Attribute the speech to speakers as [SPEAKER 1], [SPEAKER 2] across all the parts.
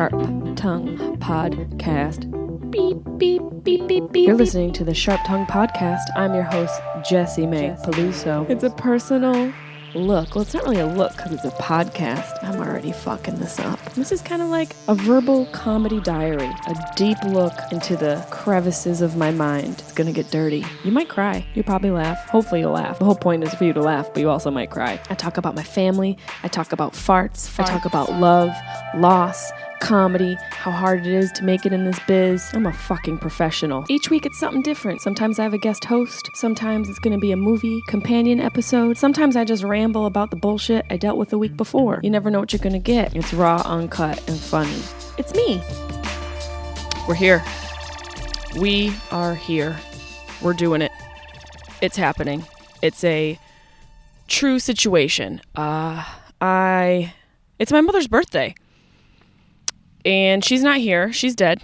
[SPEAKER 1] Sharp Tongue Podcast. Beep, beep, beep, beep, beep. You're listening to the Sharp Tongue Podcast. I'm your host, Jessimae Peluso. It's a personal look. Well, it's not really a look because it's a podcast. I'm already fucking this up. This is kind of like a verbal comedy diary, a deep look into the crevices of my mind. It's gonna get dirty. You might cry. You'll probably laugh. Hopefully you'll laugh. The whole point is for you to laugh, but you also might cry. I talk about my family. I talk about farts. I talk about love, loss, comedy, how hard it is to make it in this biz. I'm a fucking professional. Each week it's something different. Sometimes I have a guest host. Sometimes it's gonna be a movie companion episode. Sometimes I just ramble about the bullshit I dealt with the week before. You never know what you're gonna get. It's raw, uncut, and funny. It's me. We're here. We are here. We're doing it. It's happening. It's a true situation. It's my mother's birthday. And she's not here. She's dead.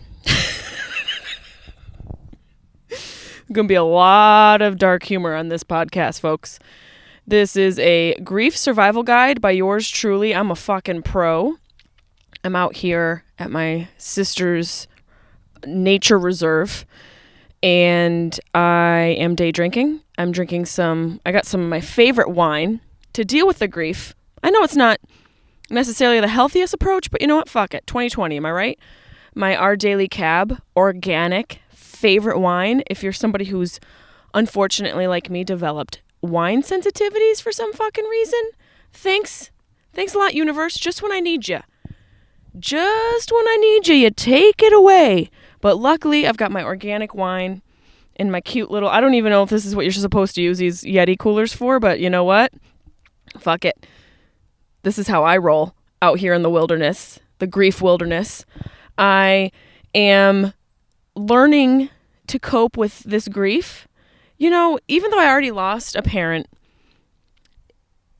[SPEAKER 1] Gonna be a lot of dark humor on this podcast, folks. This is a grief survival guide by yours truly. I'm a fucking pro. I'm out here at my sister's nature reserve, and I am day drinking. I'm drinking I got some of my favorite wine to deal with the grief. I know it's not necessarily the healthiest approach, but you know what? Fuck it. 2020, am I right? My Our Daily Cab organic favorite wine. If you're somebody who's unfortunately like me developed wine sensitivities for some fucking reason, thanks a lot, universe. Just when I need you, you take it away. But luckily, I've got my organic wine in my cute little, I don't even know if this is what you're supposed to use these Yeti coolers for, but you know what? Fuck it. This is how I roll out here in the wilderness, the grief wilderness. I am learning to cope with this grief. You know, even though I already lost a parent,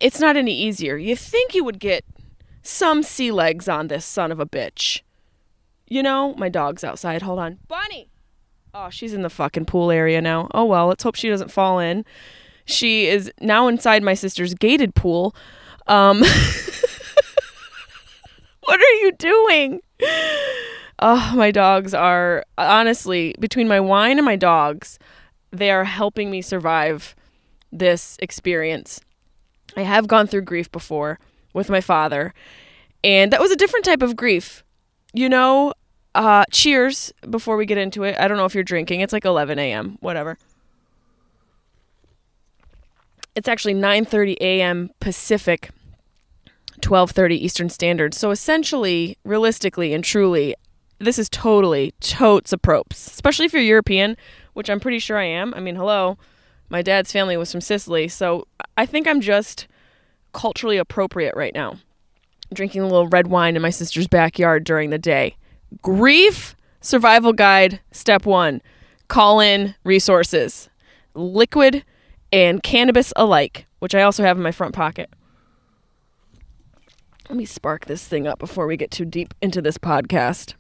[SPEAKER 1] it's not any easier. You think you would get some sea legs on this son of a bitch. You know, my dog's outside. Hold on. Bunny! Oh, she's in the fucking pool area now. Oh, well, let's hope she doesn't fall in. She is now inside my sister's gated pool. What are you doing? Oh, my dogs are, honestly, between my wine and my dogs, they are helping me survive this experience. I have gone through grief before with my father, and that was a different type of grief. You know, cheers before we get into it. I don't know if you're drinking. It's like 11 a.m., whatever. It's actually 9:30 a.m. Pacific, 12:30 Eastern Standard. So essentially, realistically and truly, this is totally totes approps, especially if you're European, which I'm pretty sure I am. I mean, hello, my dad's family was from Sicily, so I think I'm just culturally appropriate right now. Drinking a little red wine in my sister's backyard during the day. Grief survival guide, step 1. Call in resources. Liquid and cannabis alike, which I also have in my front pocket. Let me spark this thing up before we get too deep into this podcast.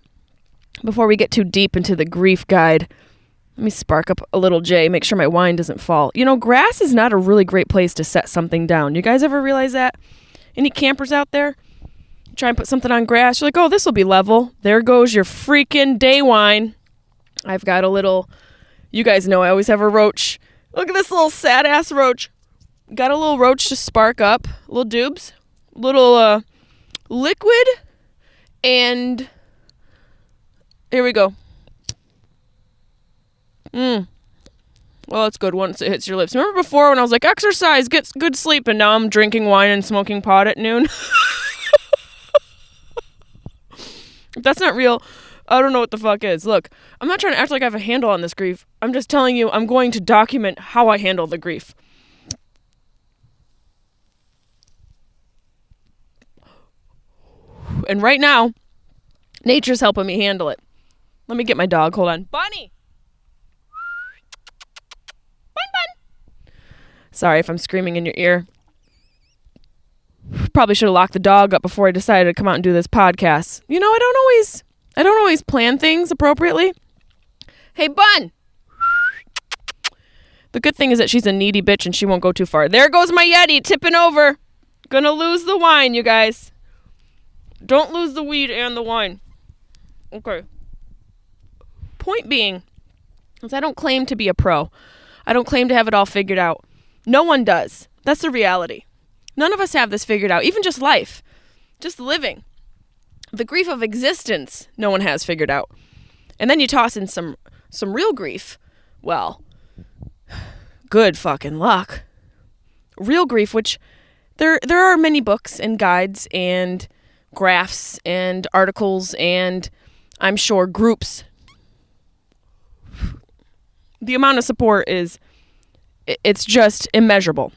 [SPEAKER 1] Before we get too deep into the grief guide, let me spark up a little J, make sure my wine doesn't fall. You know, grass is not a really great place to set something down. You guys ever realize that? Any campers out there? Try and put something on grass. You're like, oh, this will be level. There goes your freaking day wine. I've got a little, you guys know I always have a roach. Look at this little sad ass roach. Got a little roach to spark up. Little dubs. Little liquid. And here we go. Well, it's good once it hits your lips. Remember before when I was like, exercise, get good sleep, and now I'm drinking wine and smoking pot at noon? If that's not real, I don't know what the fuck is. Look, I'm not trying to act like I have a handle on this grief. I'm just telling you I'm going to document how I handle the grief. And right now, nature's helping me handle it. Let me get my dog. Hold on. Bunny! Bun. Sorry if I'm screaming in your ear. Probably should have locked the dog up before I decided to come out and do this podcast. You know, I don't always plan things appropriately. Hey, Bun! The good thing is that she's a needy bitch and she won't go too far. There goes my Yeti tipping over. Gonna lose the wine, you guys. Don't lose the weed and the wine. Okay. Point being is I don't claim to be a pro. I don't claim to have it all figured out. No one does. That's the reality. None of us have this figured out. Even just life. Just living. The grief of existence, no one has figured out. And then you toss in some real grief. Well, good fucking luck. Real grief, which there are many books and guides and graphs and articles and I'm sure groups. The amount of support it's just immeasurable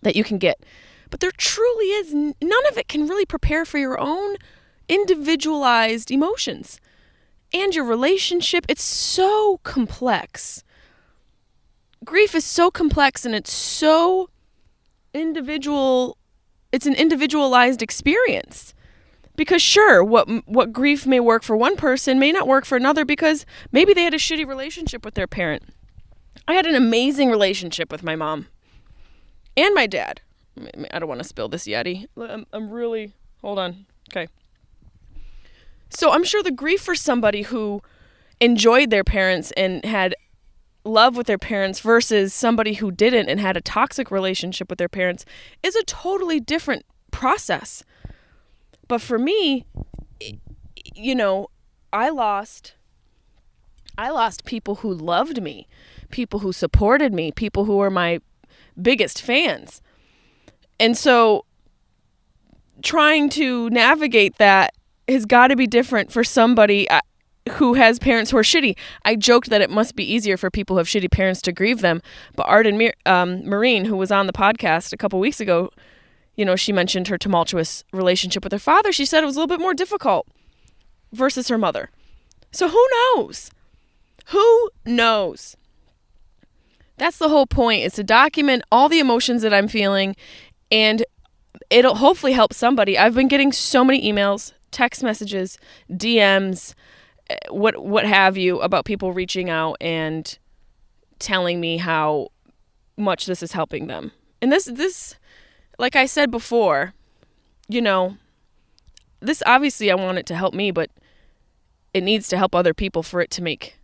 [SPEAKER 1] that you can get. But there truly is, none of it can really prepare for your own individualized emotions and your relationship. It's so complex. Grief is so complex and it's so individual. It's an individualized experience. Because sure, what grief may work for one person may not work for another because maybe they had a shitty relationship with their parent. I had an amazing relationship with my mom and my dad. I don't want to spill this Yeti. I'm really, hold on. Okay. So I'm sure the grief for somebody who enjoyed their parents and had love with their parents versus somebody who didn't and had a toxic relationship with their parents is a totally different process. But for me, I lost people who loved me, people who supported me, people who were my biggest fans. And so trying to navigate that has got to be different for somebody who has parents who are shitty. I joked that it must be easier for people who have shitty parents to grieve them. But Arden Marine, who was on the podcast a couple weeks ago, she mentioned her tumultuous relationship with her father. She said it was a little bit more difficult versus her mother. So who knows? Who knows? That's the whole point, is to document all the emotions that I'm feeling, and it'll hopefully help somebody. I've been getting so many emails, text messages, DMs, what have you, about people reaching out and telling me how much this is helping them. And this, like I said before, this obviously I want it to help me, but it needs to help other people for it to make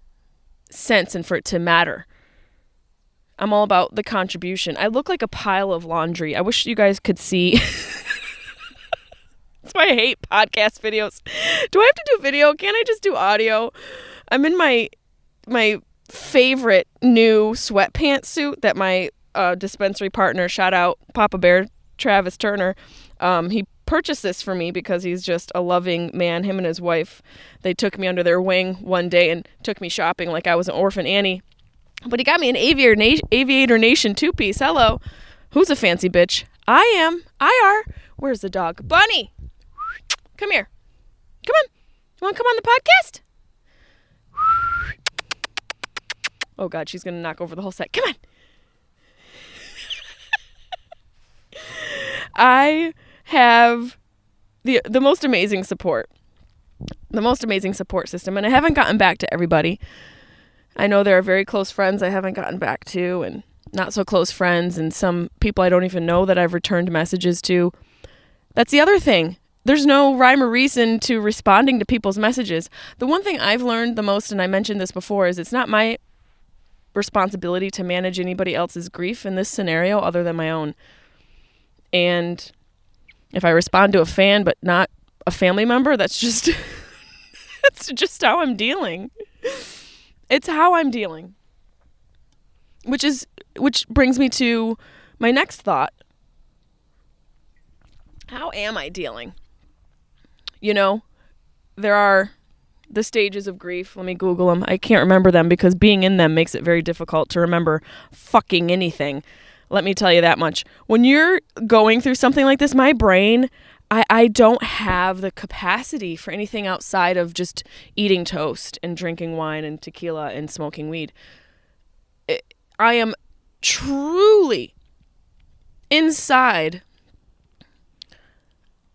[SPEAKER 1] sense and for it to matter. I'm all about the contribution. I look like a pile of laundry. I wish you guys could see. That's why I hate podcast videos. Do I have to do video? Can't I just do audio? I'm in my favorite new sweatpants suit that my dispensary partner, shout out Papa Bear, Travis Turner, he purchased this for me because he's just a loving man. Him and his wife, they took me under their wing one day and took me shopping like I was an orphan Annie. But he got me an Aviator Nation two-piece. Hello. Who's a fancy bitch? I am. IR. Where's the dog? Bunny. Come here. Come on. You want to come on the podcast? Oh, God. She's going to knock over the whole set. Come on. I have the most amazing support. The most amazing support system. And I haven't gotten back to everybody. I know there are very close friends I haven't gotten back to, and not so close friends, and some people I don't even know that I've returned messages to. That's the other thing. There's no rhyme or reason to responding to people's messages. The one thing I've learned the most, and I mentioned this before, is it's not my responsibility to manage anybody else's grief in this scenario other than my own. And if I respond to a fan but not a family member, that's just that's just how I'm dealing. It's how I'm dealing. Which brings me to my next thought. How am I dealing? There are the stages of grief. Let me Google them. I can't remember them because being in them makes it very difficult to remember fucking anything. Let me tell you that much. When you're going through something like this, my brain, I don't have the capacity for anything outside of just eating toast and drinking wine and tequila and smoking weed. I am truly inside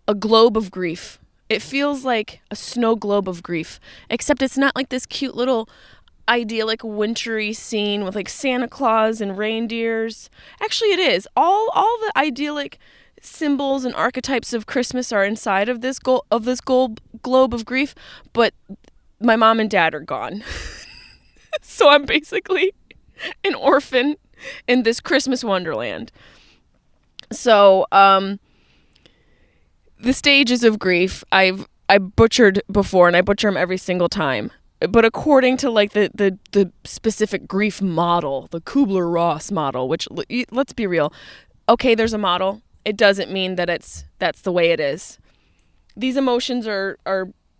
[SPEAKER 1] a globe of grief. It feels like a snow globe of grief, except it's not like this cute little idyllic wintry scene with like Santa Claus and reindeers. Actually, it is. All the idyllic symbols and archetypes of Christmas are inside of this globe of grief, but my mom and dad are gone. So I'm basically an orphan in this Christmas wonderland. So, the stages of grief I butchered before, and I butcher them every single time. But according to like the specific grief model, the Kubler-Ross model, which, let's be real, okay, there's a model. It doesn't mean that that's the way it is. These emotions are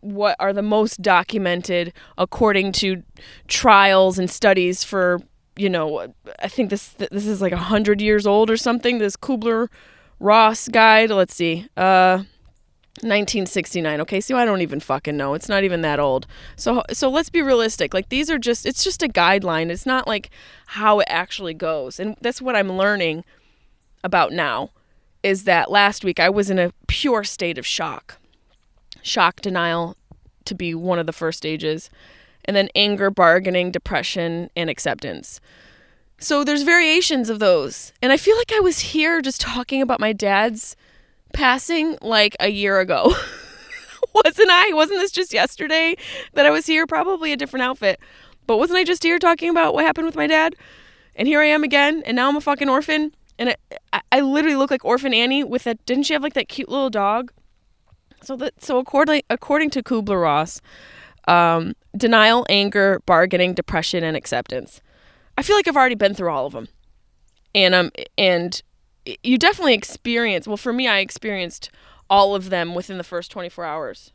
[SPEAKER 1] what are the most documented according to trials and studies for, I think this is like 100 years old or something, this Kubler-Ross guide. Let's see. 1969. Okay, so I don't even fucking know. It's not even that old. So let's be realistic. Like, it's just a guideline. It's not like how it actually goes. And that's what I'm learning about now, is that last week I was in a pure state of shock. Shock denial to be one of the first stages. And then anger, bargaining, depression, and acceptance. So there's variations of those. And I feel like I was here just talking about my dad's passing like a year ago. Wasn't I? Wasn't this just yesterday that I was here? Probably a different outfit. But wasn't I just here talking about what happened with my dad? And here I am again, and now I'm a fucking orphan. And I literally look like Orphan Annie with that. Didn't she have like that cute little dog? So according to Kubler-Ross, denial, anger, bargaining, depression, and acceptance. I feel like I've already been through all of them. And you definitely experience, well, for me, I experienced all of them within the first 24 hours.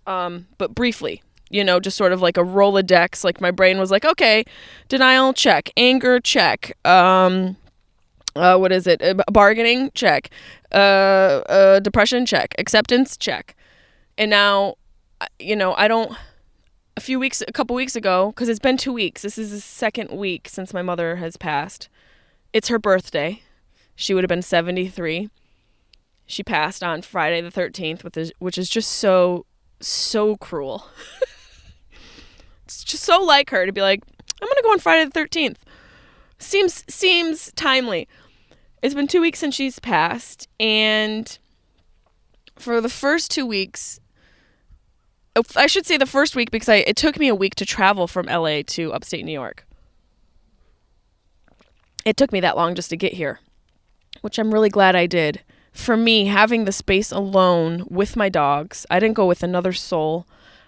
[SPEAKER 1] But briefly, just sort of like a Rolodex. Like, my brain was like, okay, denial, check. Anger, check. What is it? Bargaining, check. Depression, check. Acceptance, check. And now, a couple weeks ago, because it's been 2 weeks. This is the second week since my mother has passed. It's her birthday. She would have been 73. She passed on Friday the 13th, which is just so cruel. It's just so like her to be like, I'm going to go on Friday the 13th. Seems timely. It's been 2 weeks since she's passed, and for the first 2 weeks, I should say the first week, because it took me a week to travel from LA to upstate New York. It took me that long just to get here, which I'm really glad I did. For me, having the space alone with my dogs, I didn't go with another soul.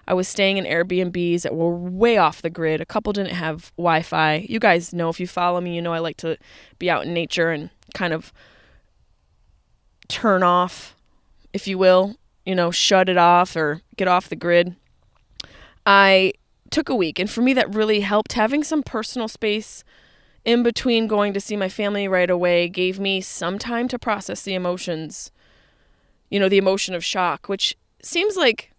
[SPEAKER 1] I was staying in Airbnbs that were way off the grid. A couple didn't have Wi-Fi. You guys know, if you follow me, I like to be out in nature and kind of turn off, if you will, shut it off or get off the grid. I took a week, and for me that really helped. Having some personal space in between going to see my family right away gave me some time to process the emotions, the emotion of shock, which seems like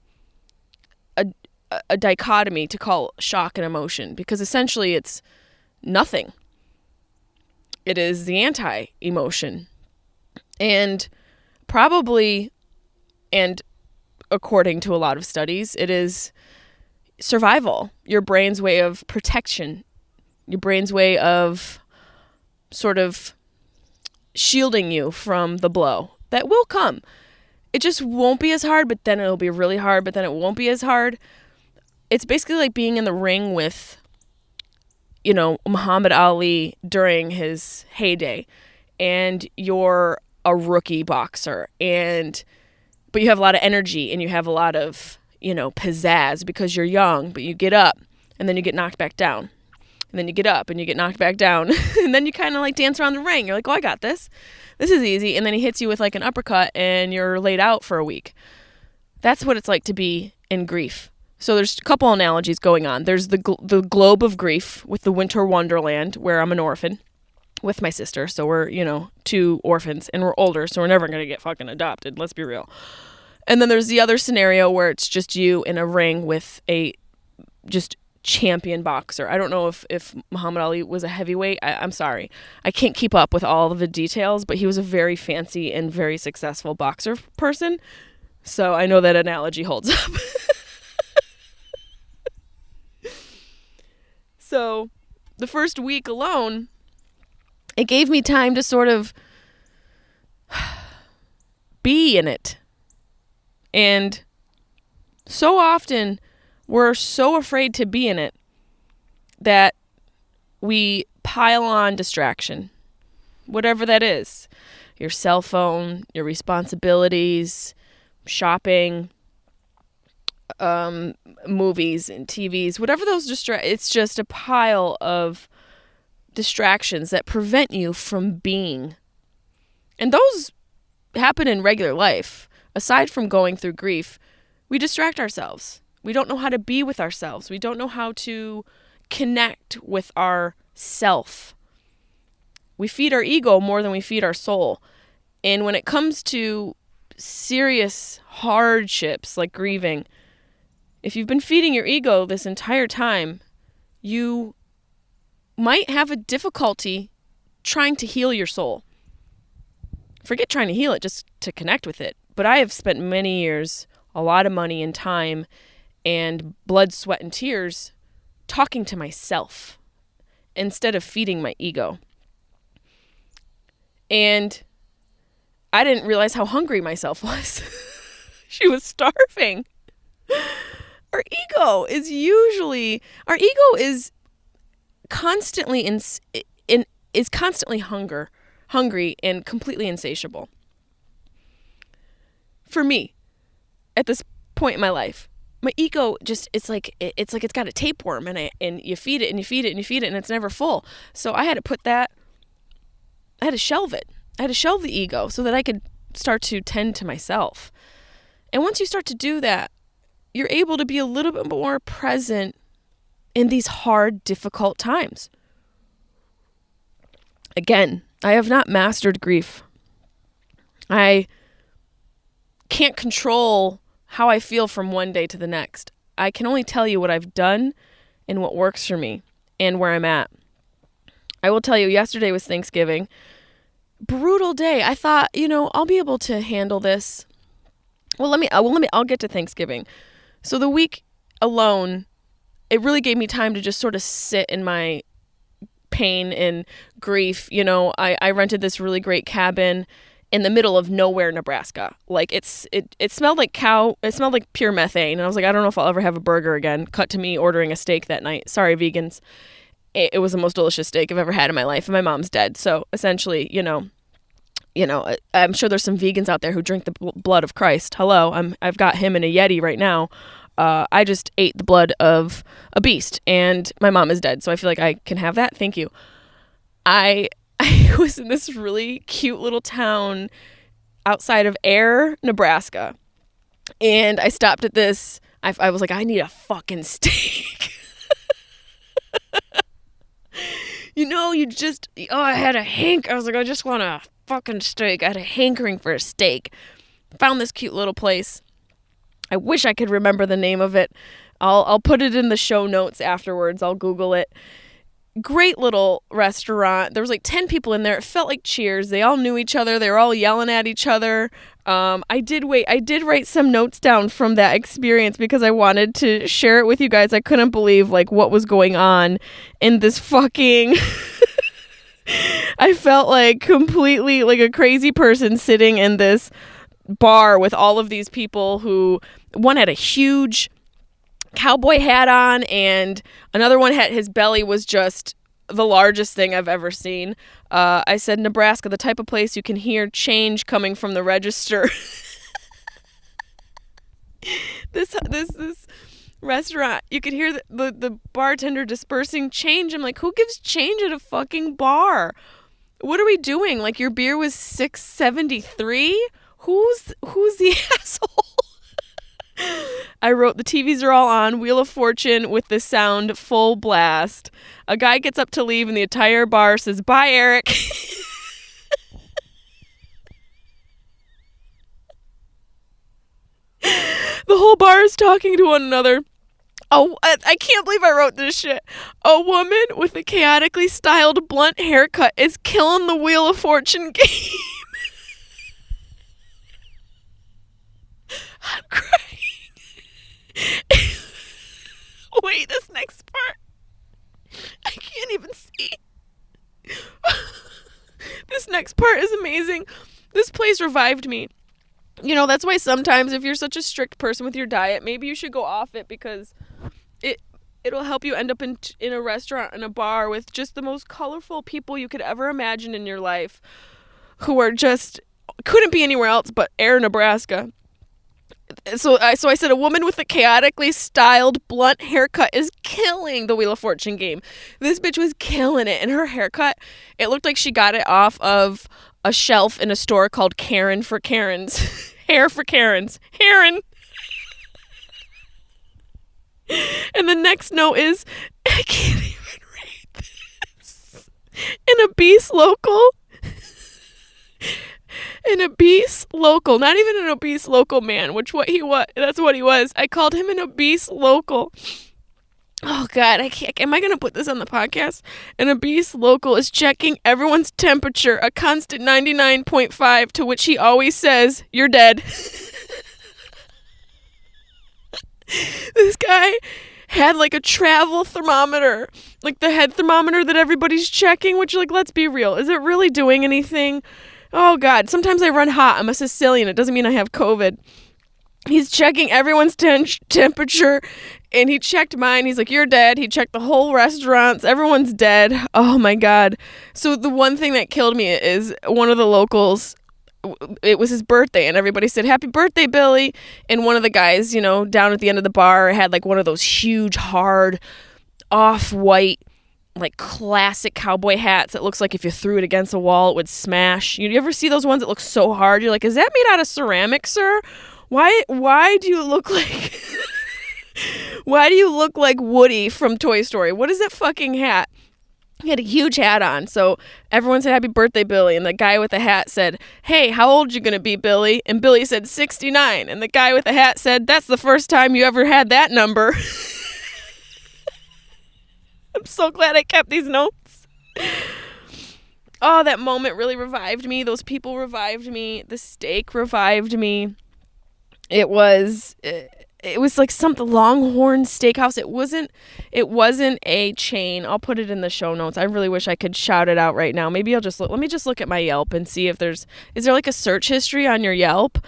[SPEAKER 1] a dichotomy to call shock an emotion, because essentially it's nothing. It is the anti-emotion. And probably, and according to a lot of studies, it is survival, your brain's way of protection, your brain's way of sort of shielding you from the blow that will come. It just won't be as hard, but then it'll be really hard, but then it won't be as hard. It's basically like being in the ring with, Muhammad Ali during his heyday, and you're a rookie boxer, but you have a lot of energy and you have a lot of, pizzazz because you're young, but you get up and then you get knocked back down. And then you get up and you get knocked back down. And then you kind of like dance around the ring. You're like, oh, I got this. This is easy. And then he hits you with like an uppercut and you're laid out for a week. That's what it's like to be in grief. So there's a couple analogies going on. There's the globe of grief with the winter wonderland, where I'm an orphan with my sister. So we're, 2 orphans, and we're older, so we're never going to get fucking adopted. Let's be real. And then there's the other scenario where it's just you in a ring with a just champion boxer. I don't know if Muhammad Ali was a heavyweight. I'm sorry. I can't keep up with all of the details, but he was a very fancy and very successful boxer person. So I know that analogy holds up. So the first week alone, it gave me time to sort of be in it. And so often We're so afraid to be in it that we pile on distraction, whatever that is. Your cell phone, your responsibilities, shopping, movies and TVs, whatever those it's just a pile of distractions that prevent you from being. And those happen in regular life. Aside from going through grief, we distract ourselves. We don't know how to be with ourselves. We don't know how to connect with our self. We feed our ego more than we feed our soul. And when it comes to serious hardships like grieving, if you've been feeding your ego this entire time, you might have a difficulty trying to heal your soul. Forget trying to heal it, just to connect with it. But I have spent many years, a lot of money and time and blood, sweat, and tears talking to myself instead of feeding my ego. And I didn't realize how hungry myself was. She was starving. Our ego is constantly hungry and completely insatiable. For me, at this point in my life, my ego just, it's like it's got a tapeworm, and you feed it and you feed it and you feed it and it's never full. So I had to shelve it. I had to shelve the ego so that I could start to tend to myself. And once you start to do that, you're able to be a little bit more present in these hard, difficult times. Again, I have not mastered grief. I can't control how I feel from one day to the next. I can only tell you what I've done and what works for me and where I'm at. I will tell you, yesterday was Thanksgiving. Brutal day. I thought, I'll be able to handle this. I'll get to Thanksgiving. So the week alone, it really gave me time to just sort of sit in my pain and grief. I rented this really great cabin in the middle of nowhere, Nebraska. Like it smelled like it smelled like pure methane. And I was like, I don't know if I'll ever have a burger again. Cut to me ordering a steak that night. Sorry, vegans. It was the most delicious steak I've ever had in my life. And my mom's dead. So essentially, I'm sure there's some vegans out there who drink the blood of Christ. Hello, I've got him in a Yeti right now. I just ate the blood of a beast, and my mom is dead, so I feel like I can have that. Thank you. I was in this really cute little town outside of Nebraska, and I stopped at this. I was like, I need a fucking steak. I had a I was like, I just want a fucking steak. I had a hankering for a steak. Found this cute little place. I wish I could remember the name of it. I'll put it in the show notes afterwards. I'll Google it. Great little restaurant. There was like 10 people in there. It felt like Cheers. They all knew each other. They were all yelling at each other. I did write some notes down from that experience because I wanted to share it with you guys. I couldn't believe what was going on in this fucking I felt like completely like a crazy person sitting in this bar with all of these people who, one had a huge cowboy hat on and another one had, his belly was just the largest thing I've ever seen. I said, Nebraska, the type of place you can hear change coming from the register. This restaurant, you could hear the bartender dispersing change. I'm like, who gives change at a fucking bar? What are we doing? Like, your beer was $6.73? Who's the asshole? I wrote, the TVs are all on, Wheel of Fortune with the sound full blast. A guy gets up to leave and the entire bar says, bye, Eric. The whole bar is talking to one another. Oh, I can't believe I wrote this shit. A woman with a chaotically styled blunt haircut is killing the Wheel of Fortune game. I'm crying. Wait, this next part. I can't even see. This next part is amazing. This place revived me. That's why sometimes if you're such a strict person with your diet, maybe you should go off it, because it'll help you end up in a restaurant, in a bar with just the most colorful people you could ever imagine in your life, who are just couldn't be anywhere else but Nebraska. So I said, a woman with a chaotically styled blunt haircut is killing the Wheel of Fortune game. This bitch was killing it, and her haircut, it looked like she got it off of a shelf in a store called Karen for Karens. Hair for Karens. Karen. And the next note is, I can't even read this. An obese local. An obese local, not even an obese local man, that's what he was. I called him an obese local. Oh God, am I going to put this on the podcast? An obese local is checking everyone's temperature, a constant 99.5, to which he always says, "You're dead." This guy had like a travel thermometer, like the head thermometer that everybody's checking, which, like, let's be real, is it really doing anything? Oh, God. Sometimes I run hot. I'm a Sicilian. It doesn't mean I have COVID. He's checking everyone's temperature, and he checked mine. He's like, "You're dead." He checked the whole restaurants. Everyone's dead. Oh, my God. So the one thing that killed me is one of the locals, it was his birthday, and everybody said, "Happy birthday, Billy." And one of the guys, down at the end of the bar had like one of those huge, hard, off-white, like classic cowboy hats that looks like if you threw it against a wall it would smash. You ever see those ones that look so hard? You're like, is that made out of ceramic, sir? Why do you look like why do you look like Woody from Toy Story? What is that fucking hat? He had a huge hat on, so everyone said, "Happy birthday, Billy." And the guy with the hat said, "Hey, how old you gonna be, Billy?" And Billy said, 69. And the guy with the hat said, "That's the first time you ever had that number." I'm so glad I kept these notes. Oh, that moment really revived me. Those people revived me. The steak revived me. It was like something, Longhorn Steakhouse. It wasn't a chain. I'll put it in the show notes. I really wish I could shout it out right now. Maybe let me just look at my Yelp and see if is there like a search history on your Yelp?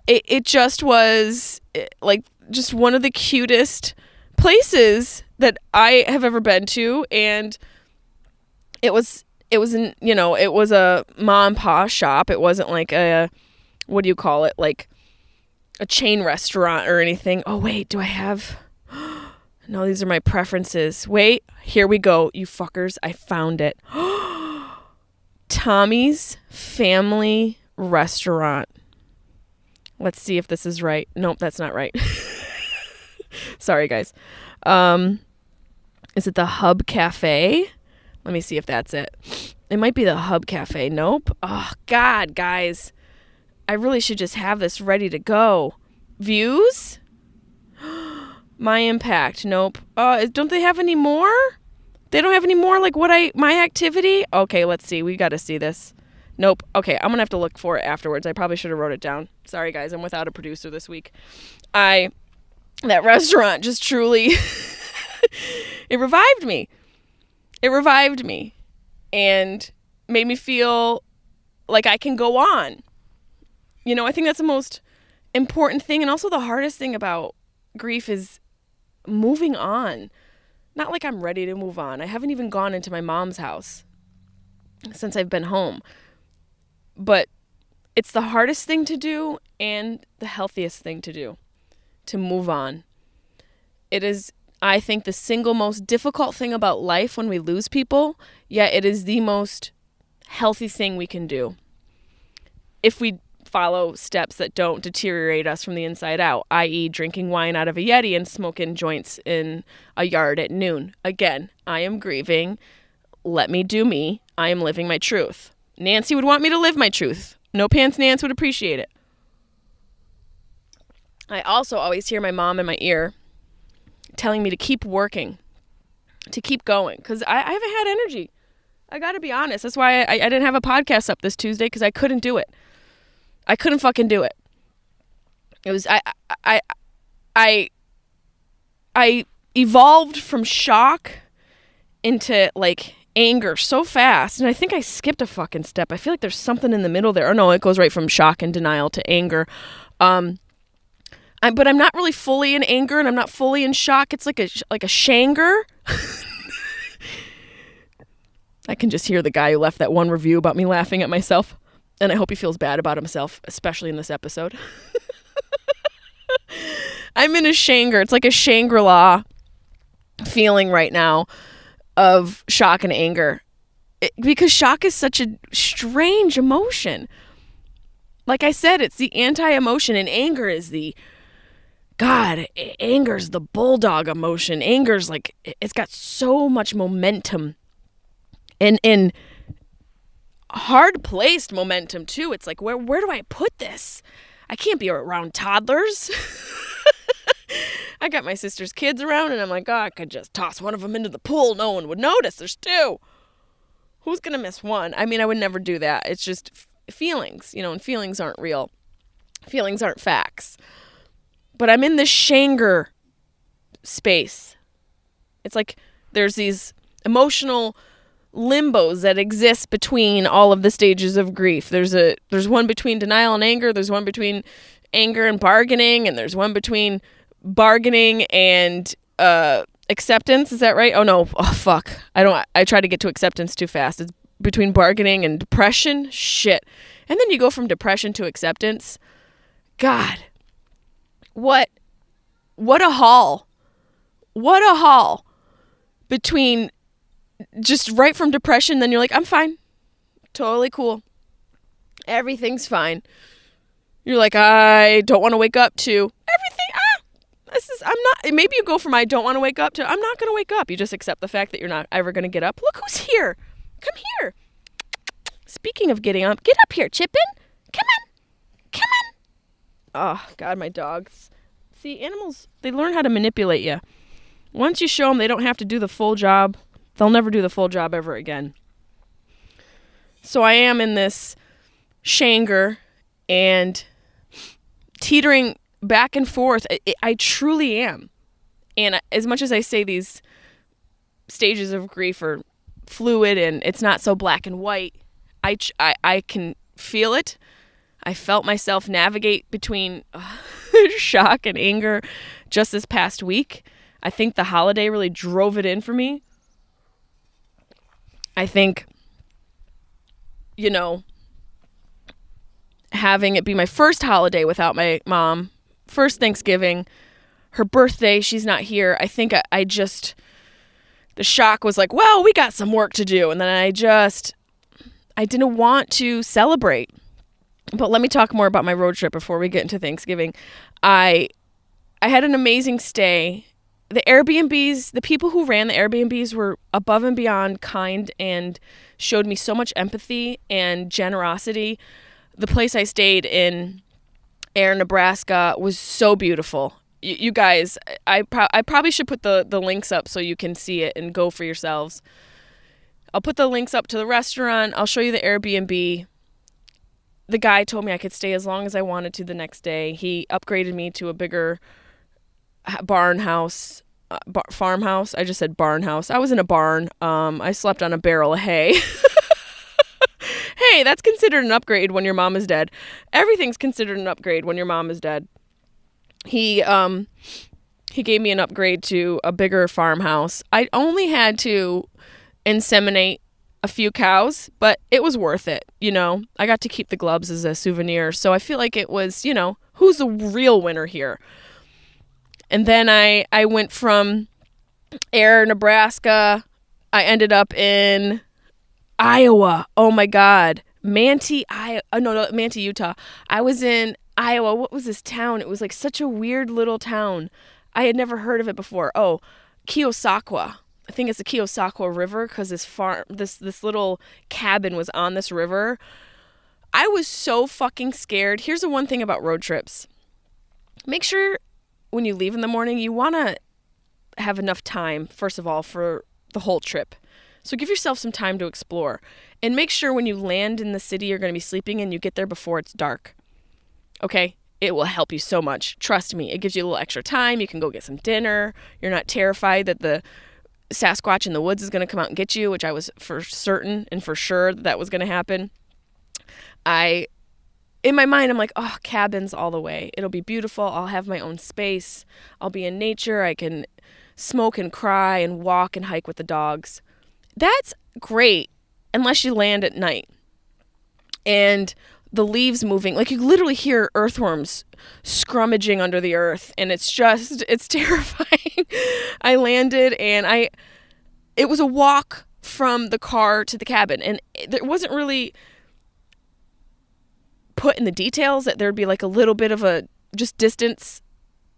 [SPEAKER 1] It just was like just one of the cutest places that I have ever been to, and it was it was a mom and pop shop. It wasn't like a, what do you call it, like a chain restaurant or anything. Oh wait, do I have, no, these are my preferences. Wait, here we go, you fuckers, I found it. Tommy's Family Restaurant. Let's see if this is right. Nope, that's not right. Sorry, guys. Is it the Hub Cafe? Let me see if that's it. It might be the Hub Cafe. Nope. Oh, God, guys. I really should just have this ready to go. Views? My Impact. Nope. Don't they have any more? They don't have any more, like my activity? Okay, let's see. We got to see this. Nope. Okay, I'm going to have to look for it afterwards. I probably should have wrote it down. Sorry, guys. I'm without a producer this week. That restaurant just truly, it revived me. It revived me and made me feel like I can go on. I think that's the most important thing, and also the hardest thing about grief is moving on. Not like I'm ready to move on. I haven't even gone into my mom's house since I've been home. But it's the hardest thing to do and the healthiest thing to do, to move on. It is, I think, the single most difficult thing about life when we lose people, yet it is the most healthy thing we can do if we follow steps that don't deteriorate us from the inside out, i.e. drinking wine out of a Yeti and smoking joints in a yard at noon. Again, I am grieving. Let me do me. I am living my truth. Nancy would want me to live my truth. No Pants Nance would appreciate it. I also always hear my mom in my ear telling me to keep working, to keep going, because I haven't had energy. I got to be honest. That's why I didn't have a podcast up this Tuesday, because I couldn't do it. I couldn't fucking do it. It was, I evolved from shock into like anger so fast, and I think I skipped a fucking step. I feel like there's something in the middle there. Oh no, it goes right from shock and denial to anger. But I'm not really fully in anger, and I'm not fully in shock. It's like a shanger. I can just hear the guy who left that one review about me laughing at myself, and I hope he feels bad about himself, especially in this episode. I'm in a shanger. It's like a Shangri-La feeling right now of shock and anger, because shock is such a strange emotion. Like I said, it's the anti-emotion, and anger is anger's the bulldog emotion. Anger's like, it's got so much momentum, and hard-placed momentum too. It's like, where do I put this? I can't be around toddlers. I got my sister's kids around, and I'm like, I could just toss one of them into the pool. No one would notice. There's two. Who's going to miss one? I mean, I would never do that. It's just feelings, and feelings aren't real. Feelings aren't facts. But I'm in this shanger space. It's like there's these emotional limbos that exist between all of the stages of grief. There's one between denial and anger. There's one between anger and bargaining, and there's one between bargaining and acceptance. Is that right? Oh no. Oh fuck. I try to get to acceptance too fast. It's between bargaining and depression. Shit. And then you go from depression to acceptance. God. What a haul. What a haul. Between just right from depression, then you're like, I'm fine. Totally cool. Everything's fine. You're like, I don't want to wake up to everything. Maybe you go from I don't want to wake up to I'm not going to wake up. You just accept the fact that you're not ever going to get up. Look who's here. Come here. Speaking of getting up, get up here, Chippin. Come on. Oh, God, my dogs. See, animals, they learn how to manipulate you. Once you show them they don't have to do the full job, they'll never do the full job ever again. So I am in this shanger and teetering back and forth. I truly am. And as much as I say these stages of grief are fluid and it's not so black and white, I can feel it. I felt myself navigate between shock and anger just this past week. I think the holiday really drove it in for me. I think, having it be my first holiday without my mom, first Thanksgiving, her birthday, she's not here. I think the shock was like, well, we got some work to do. And then I didn't want to celebrate. But let me talk more about my road trip before we get into Thanksgiving. I had an amazing stay. The Airbnbs, the people who ran the Airbnbs were above and beyond kind and showed me so much empathy and generosity. The place I stayed in Nebraska was so beautiful. You guys, I probably should put the links up so you can see it and go for yourselves. I'll put the links up to the restaurant. I'll show you the Airbnb. The guy told me I could stay as long as I wanted to the next day. He upgraded me to a bigger farmhouse. I just said barn house. I was in a barn. I slept on a barrel of hay. Hey, that's considered an upgrade when your mom is dead. Everything's considered an upgrade when your mom is dead. He gave me an upgrade to a bigger farmhouse. I only had to inseminate a few cows, but it was worth it. I got to keep the gloves as a souvenir. So I feel like it was, who's the real winner here? And then I went from Nebraska. I ended up in Iowa. Oh my God. Manti, Utah. I was in Iowa. What was this town? It was like such a weird little town. I had never heard of it before. Oh, Keosauqua. I think it's the Keosauqua River because this little cabin was on this river. I was so fucking scared. Here's the one thing about road trips. Make sure when you leave in the morning, you want to have enough time, first of all, for the whole trip. So give yourself some time to explore. And make sure when you land in the city you're going to be sleeping in, you get there before it's dark. Okay? It will help you so much. Trust me. It gives you a little extra time. You can go get some dinner. You're not terrified that Sasquatch in the woods is going to come out and get you, which I was for certain and for sure that was going to happen. In my mind, I'm like, oh, cabins all the way. It'll be beautiful. I'll have my own space. I'll be in nature. I can smoke and cry and walk and hike with the dogs. That's great unless you land at night. And the leaves moving, like you literally hear earthworms scrummaging under the earth, and it's terrifying. I landed, and it was a walk from the car to the cabin, and there wasn't really put in the details that there'd be like a little bit of a just distance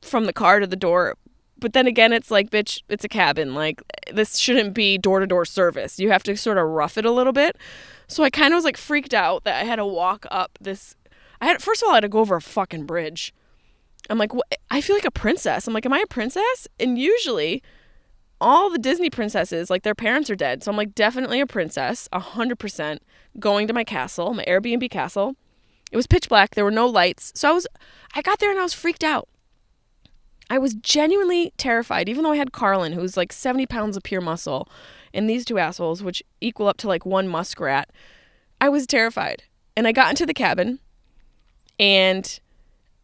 [SPEAKER 1] from the car to the door. But then again, it's like, bitch, it's a cabin. Like, this shouldn't be door-to-door service. You have to sort of rough it a little bit. So I kind of was like freaked out that I had to walk up this. First of all, I had to go over a fucking bridge. I'm like, what? I feel like a princess. I'm like, am I a princess? And usually all the Disney princesses, like, their parents are dead. So I'm like, definitely a princess, 100%, going to my castle, my Airbnb castle. It was pitch black. There were no lights. So I got there and I was freaked out. I was genuinely terrified, even though I had Carlin, who's like 70 pounds of pure muscle, and these two assholes, which equal up to like one muskrat. I was terrified. And I got into the cabin, and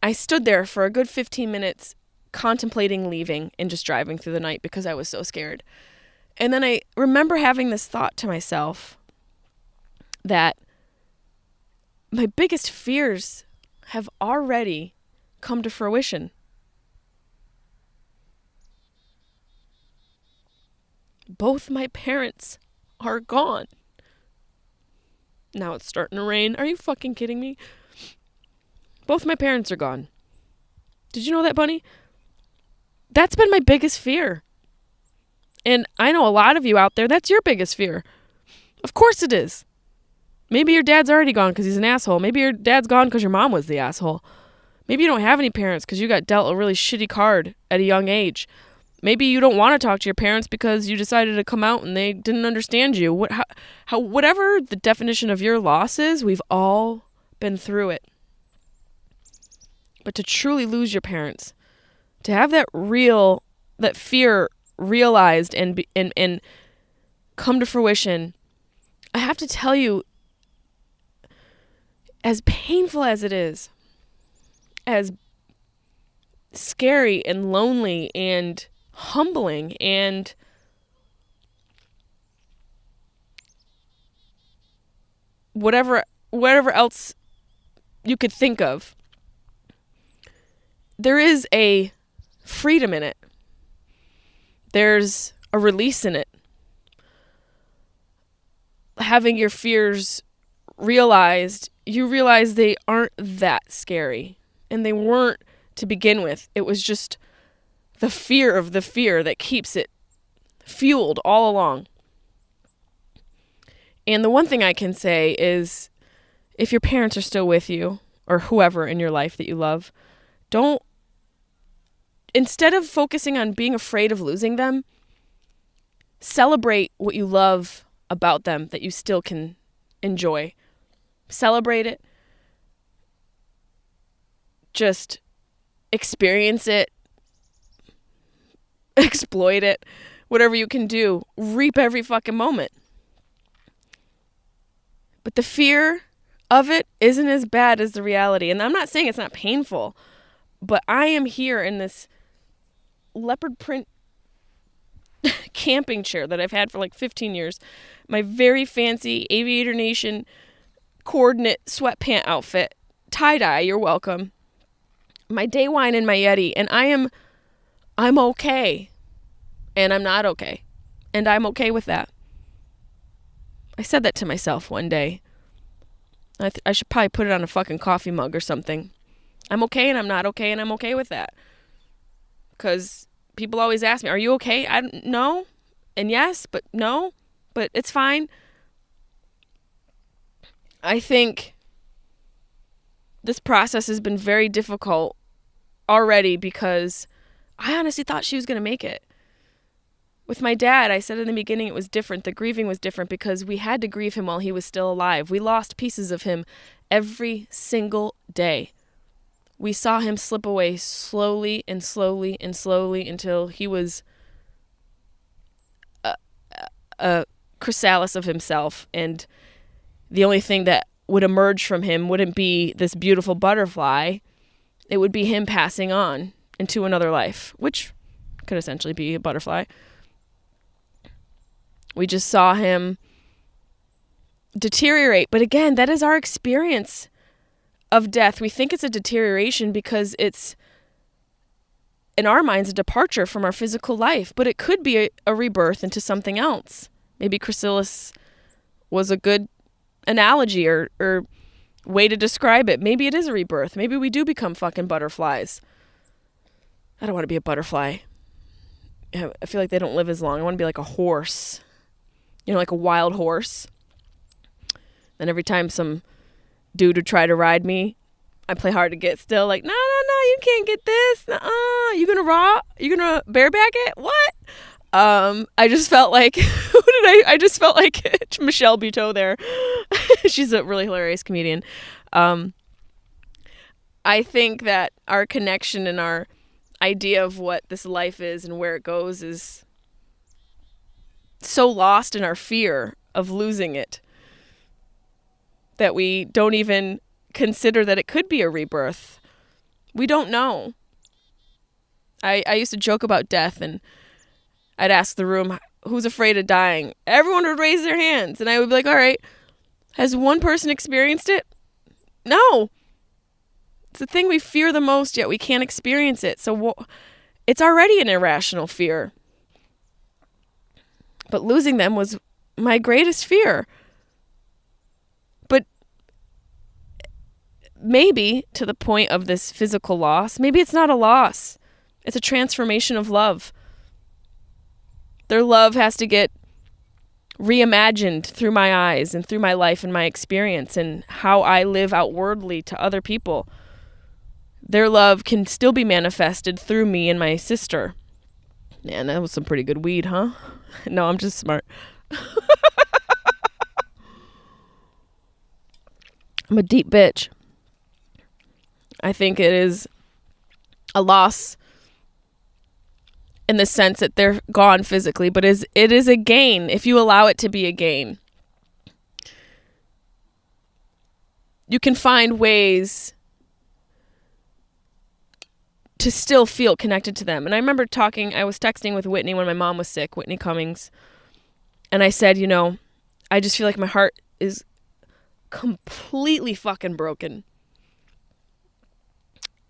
[SPEAKER 1] I stood there for a good 15 minutes contemplating leaving and just driving through the night because I was so scared. And then I remember having this thought to myself that my biggest fears have already come to fruition. Both my parents are gone. Now it's starting to rain. Are you fucking kidding me? Both my parents are gone. Did you know that, Bunny? That's been my biggest fear. And I know a lot of you out there, that's your biggest fear. Of course it is. Maybe your dad's already gone because he's an asshole. Maybe your dad's gone because your mom was the asshole. Maybe you don't have any parents because you got dealt a really shitty card at a young age. Maybe you don't want to talk to your parents because you decided to come out and they didn't understand you. Whatever the definition of your loss is, we've all been through it. But to truly lose your parents, to have that fear realized and come to fruition, I have to tell you, as painful as it is, as scary and lonely and humbling and whatever else you could think of, there is a freedom in it. There's a release in it. Having your fears realized, you realize they aren't that scary, and they weren't to begin with. It was just the fear of the fear that keeps it fueled all along. And the one thing I can say is, if your parents are still with you, or whoever in your life that you love, instead of focusing on being afraid of losing them, celebrate what you love about them that you still can enjoy. Celebrate it. Just experience it. Exploit it. Whatever you can do. Reap every fucking moment. But the fear of it isn't as bad as the reality. And I'm not saying it's not painful, but I am here in this leopard print camping chair that I've had for like 15 years. My very fancy Aviator Nation coordinate sweatpant outfit. Tie-dye, you're welcome. My day wine and my Yeti. And I'm okay. And I'm not okay. And I'm okay with that. I said that to myself one day. I should probably put it on a fucking coffee mug or something. I'm okay and I'm not okay, and I'm okay with that. Because people always ask me, are you okay? No. And yes, but no. But it's fine. I think this process has been very difficult already because I honestly thought she was going to make it. With my dad, I said in the beginning it was different. The grieving was different because we had to grieve him while he was still alive. We lost pieces of him every single day. We saw him slip away slowly and slowly and slowly until he was a chrysalis of himself, and the only thing that would emerge from him wouldn't be this beautiful butterfly. It would be him passing on into another life, which could essentially be a butterfly. We just saw him deteriorate. But again, that is our experience of death. We think it's a deterioration because it's, in our minds, a departure from our physical life. But it could be a rebirth into something else. Maybe chrysalis was a good analogy or way to describe it. Maybe it is a rebirth. Maybe we do become fucking butterflies. I don't want to be a butterfly. I feel like they don't live as long. I want to be like a horse. Like a wild horse. Then every time some dude would try to ride me, I play hard to get still. Like, no, you can't get this. You gonna bareback it? What? I just felt like, I just felt like Michelle Buteau there. She's a really hilarious comedian. I think that our connection and our idea of what this life is and where it goes is so lost in our fear of losing it that we don't even consider that it could be a rebirth. We don't know. I used to joke about death, and I'd ask the room, who's afraid of dying? Everyone would raise their hands, and I would be like, all right, has one person experienced it? No. It's the thing we fear the most, yet we can't experience it. So it's already an irrational fear. But losing them was my greatest fear. But maybe to the point of this physical loss, maybe it's not a loss. It's a transformation of love. Their love has to get reimagined through my eyes and through my life and my experience and how I live outwardly to other people. Their love can still be manifested through me and my sister. Man, that was some pretty good weed, huh? No, I'm just smart. I'm a deep bitch. I think it is a loss in the sense that they're gone physically, but it is a gain if you allow it to be a gain. You can find ways to still feel connected to them. And I remember I was texting with Whitney when my mom was sick, Whitney Cummings. And I said, I just feel like my heart is completely fucking broken.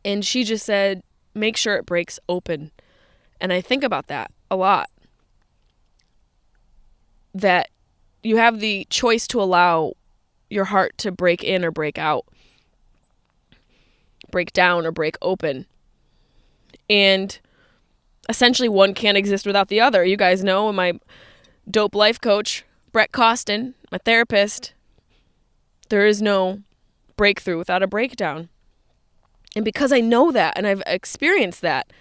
[SPEAKER 1] And she just said, make sure it breaks open. And I think about that a lot. That you have the choice to allow your heart to break in or break out. Break down or break open. And essentially one can't exist without the other. You guys know my dope life coach, Brett Costin, my therapist, there is no breakthrough without a breakdown. And because I know that and I've experienced that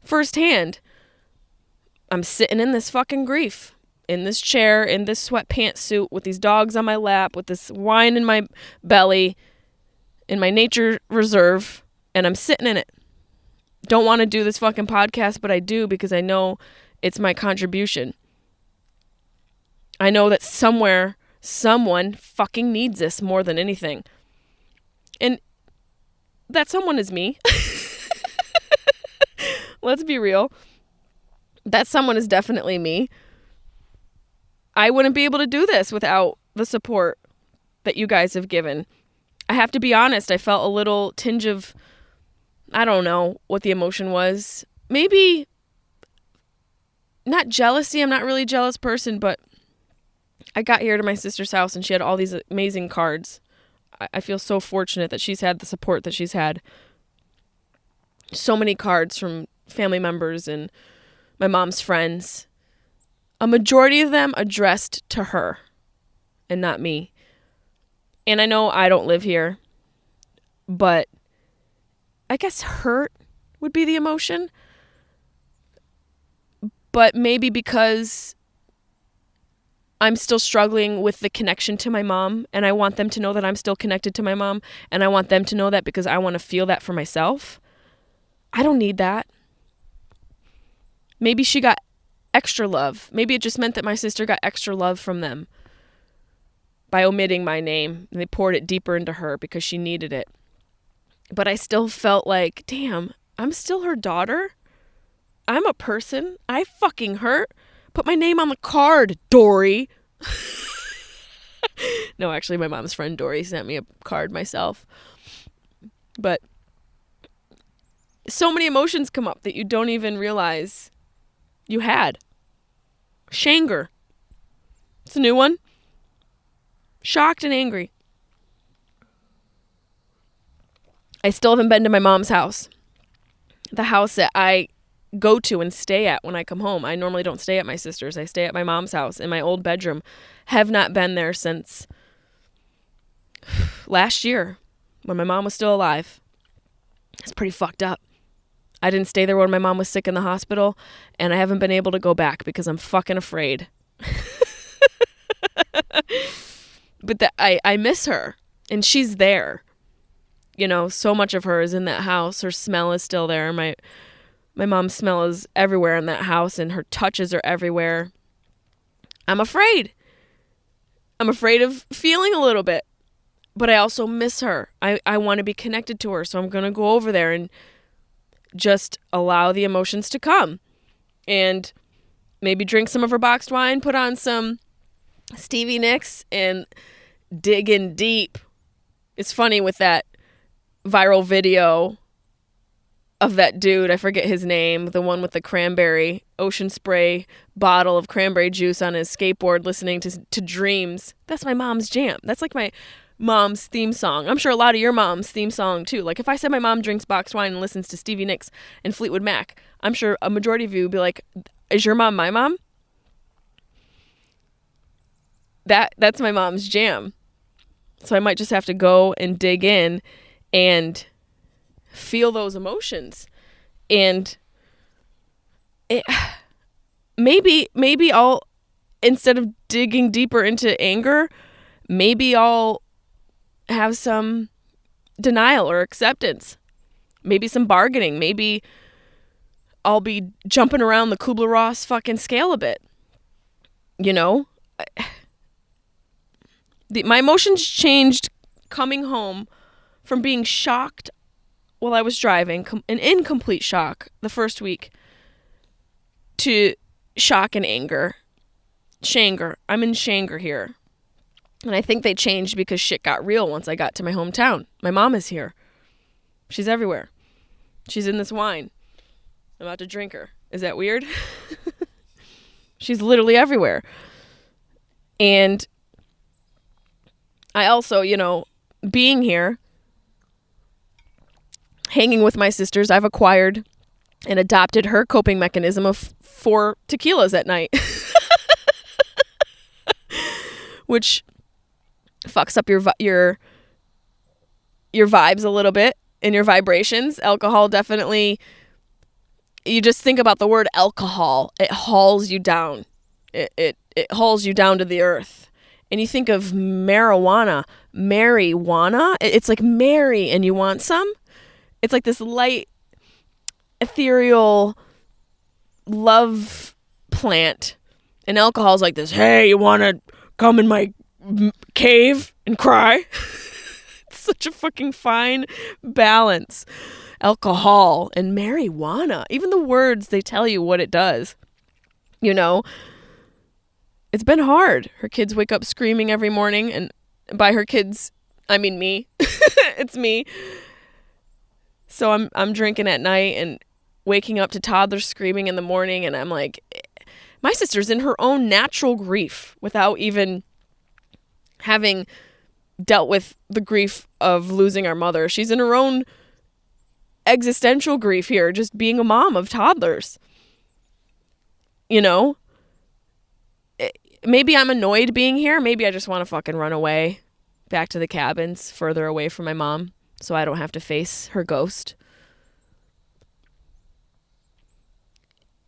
[SPEAKER 1] firsthand, I'm sitting in this fucking grief, in this chair, in this sweatpants suit, with these dogs on my lap, with this wine in my belly, in my nature reserve, and I'm sitting in it. Don't want to do this fucking podcast, but I do because I know it's my contribution. I know that somewhere, someone fucking needs this more than anything. And that someone is me. Let's be real. That someone is definitely me. I wouldn't be able to do this without the support that you guys have given. I have to be honest, I felt a little tinge of, I don't know what the emotion was. Maybe not jealousy. I'm not really a jealous person, but I got here to my sister's house and she had all these amazing cards. I feel so fortunate that she's had the support that she's had. So many cards from family members and my mom's friends. A majority of them addressed to her and not me. And I know I don't live here, but I guess hurt would be the emotion. But maybe because I'm still struggling with the connection to my mom, and I want them to know that I'm still connected to my mom, and I want them to know that because I want to feel that for myself. I don't need that. Maybe she got extra love. Maybe it just meant that my sister got extra love from them by omitting my name. And they poured it deeper into her because she needed it. But I still felt like, damn, I'm still her daughter. I'm a person. I fucking hurt. Put my name on the card, Dory. No, actually, my mom's friend Dory sent me a card myself. But so many emotions come up that you don't even realize you had. Shanger. It's a new one. Shocked and angry. I still haven't been to my mom's house. The house that I go to and stay at when I come home. I normally don't stay at my sister's. I stay at my mom's house in my old bedroom. Have not been there since last year when my mom was still alive. It's pretty fucked up. I didn't stay there when my mom was sick in the hospital, and I haven't been able to go back because I'm fucking afraid. But I miss her, and she's there. You know, so much of her is in that house. Her smell is still there. My mom's smell is everywhere in that house, and her touches are everywhere. I'm afraid. I'm afraid of feeling a little bit, but I also miss her. I want to be connected to her, so I'm going to go over there and just allow the emotions to come and maybe drink some of her boxed wine, put on some Stevie Nicks, and dig in deep. It's funny with that viral video of that dude, I forget his name, the one with the cranberry ocean spray bottle of cranberry juice on his skateboard listening to Dreams. That's my mom's jam. That's like my mom's theme song. I'm sure a lot of your mom's theme song too. Like if I said my mom drinks boxed wine and listens to Stevie Nicks and Fleetwood Mac, I'm sure a majority of you would be like, is your mom my mom? That's my mom's jam. So I might just have to go and dig in and feel those emotions. And maybe I'll, instead of digging deeper into anger, maybe I'll have some denial or acceptance. Maybe some bargaining. Maybe I'll be jumping around the Kubler-Ross fucking scale a bit. You know? My emotions changed coming home from being shocked while I was driving, an incomplete shock the first week, to shock and anger. Shanger. I'm in Shanger here. And I think they changed because shit got real once I got to my hometown. My mom is here. She's everywhere. She's in this wine. I'm about to drink her. Is that weird? She's literally everywhere. And I also, you know, being here, hanging with my sisters, I've acquired and adopted her coping mechanism of 4 tequilas at night. Which fucks up your vibes a little bit and your vibrations. Alcohol definitely, you just think about the word alcohol, it hauls you down. It hauls you down to the earth. And you think of marijuana, it's like Mary and you want some? It's like this light, ethereal love plant. And alcohol is like this, hey, you want to come in my cave and cry? It's such a fucking fine balance. Alcohol and marijuana. Even the words, they tell you what it does. You know? It's been hard. Her kids wake up screaming every morning, and by her kids, I mean me. It's me. So I'm drinking at night and waking up to toddlers screaming in the morning, and I'm like, my sister's in her own natural grief without even having dealt with the grief of losing our mother. She's in her own existential grief here, just being a mom of toddlers. You know? Maybe I'm annoyed being here. Maybe I just want to fucking run away back to the cabins further away from my mom so I don't have to face her ghost.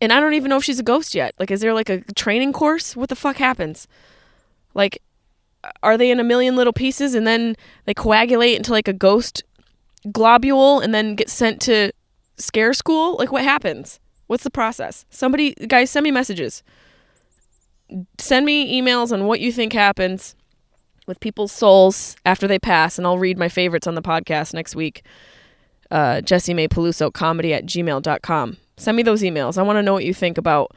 [SPEAKER 1] And I don't even know if she's a ghost yet. Like, is there like a training course? What the fuck happens? Like, are they in a million little pieces and then they coagulate into like a ghost globule and then get sent to scare school? Like, what happens? What's the process? Guys, send me messages. Send me emails on what you think happens with people's souls after they pass, and I'll read my favorites on the podcast next week. Jessimae Peluso comedy@gmail.com. Send me those emails. I want to know what you think about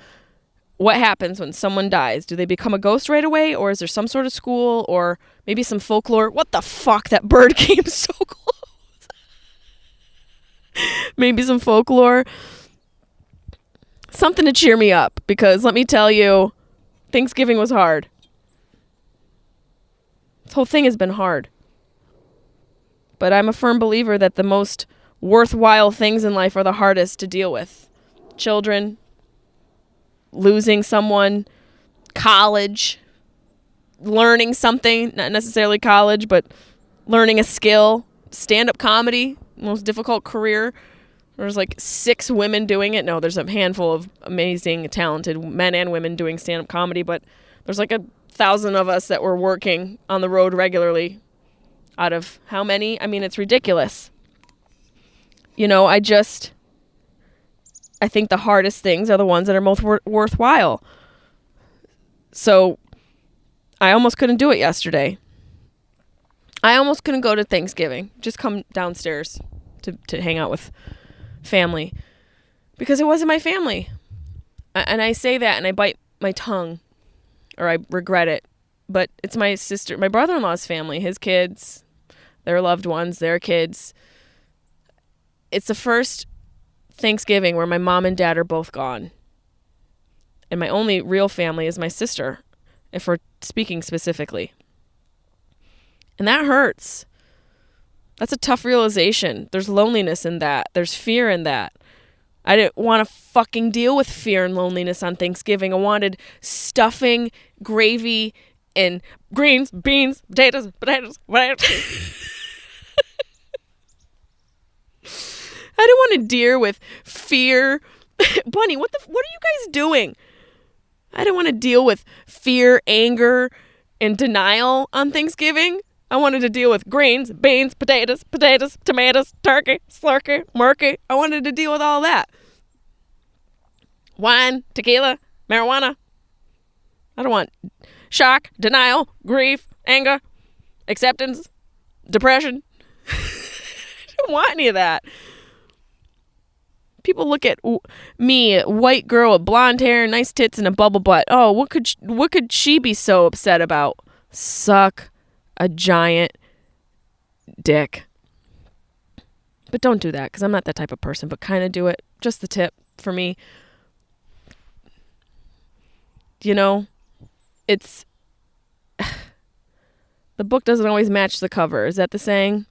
[SPEAKER 1] what happens when someone dies. Do they become a ghost right away, or is there some sort of school, or maybe some folklore? What the fuck? That bird came so close. Maybe some folklore. Something to cheer me up, because let me tell you, Thanksgiving was hard. This whole thing has been hard. But I'm a firm believer that the most worthwhile things in life are the hardest to deal with. Children, losing someone, college, learning something, not necessarily college, but learning a skill, stand-up comedy, most difficult career. There's like 6 women doing it. No, there's a handful of amazing, talented men and women doing stand-up comedy, but there's like 1,000 of us that were working on the road regularly out of how many? I mean, it's ridiculous. You know, I think the hardest things are the ones that are most worthwhile. So I almost couldn't do it yesterday. I almost couldn't go to Thanksgiving. Just come downstairs to hang out with family, because it wasn't my family. And I say that and I bite my tongue, or I regret it, but it's my brother-in-law's family, his kids, their loved ones, their kids. It's the first Thanksgiving where my mom and dad are both gone, and my only real family is my sister, if we're speaking specifically. And that hurts. That's a tough realization. There's loneliness in that. There's fear in that. I didn't want to fucking deal with fear and loneliness on Thanksgiving. I wanted stuffing, gravy, and greens, beans, potatoes. I didn't want to deal with fear. Bunny, what are you guys doing? I didn't want to deal with fear, anger, and denial on Thanksgiving. I wanted to deal with greens, beans, potatoes, tomatoes, turkey, slurkey, murky. I wanted to deal with all that. Wine, tequila, marijuana. I don't want shock, denial, grief, anger, acceptance, depression. I don't want any of that. People look at me, a white girl with blonde hair, nice tits, and a bubble butt. Oh, what could she be so upset about? Suck a giant dick. But don't do that, because I'm not that type of person, but kind of do it. Just the tip for me. You know, it's... the book doesn't always match the cover. Is that the saying?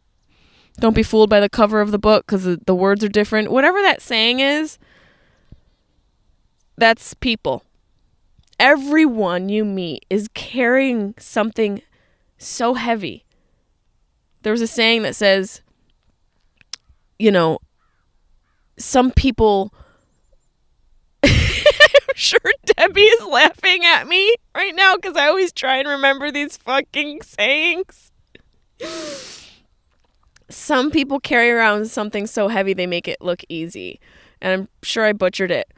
[SPEAKER 1] Don't be fooled by the cover of the book, because the words are different. Whatever that saying is, that's people. Everyone you meet is carrying something so heavy. There's a saying that says, you know, some people... I'm sure Debbie is laughing at me right now, because I always try and remember these fucking sayings. Some people carry around something so heavy they make it look easy. And I'm sure I butchered it.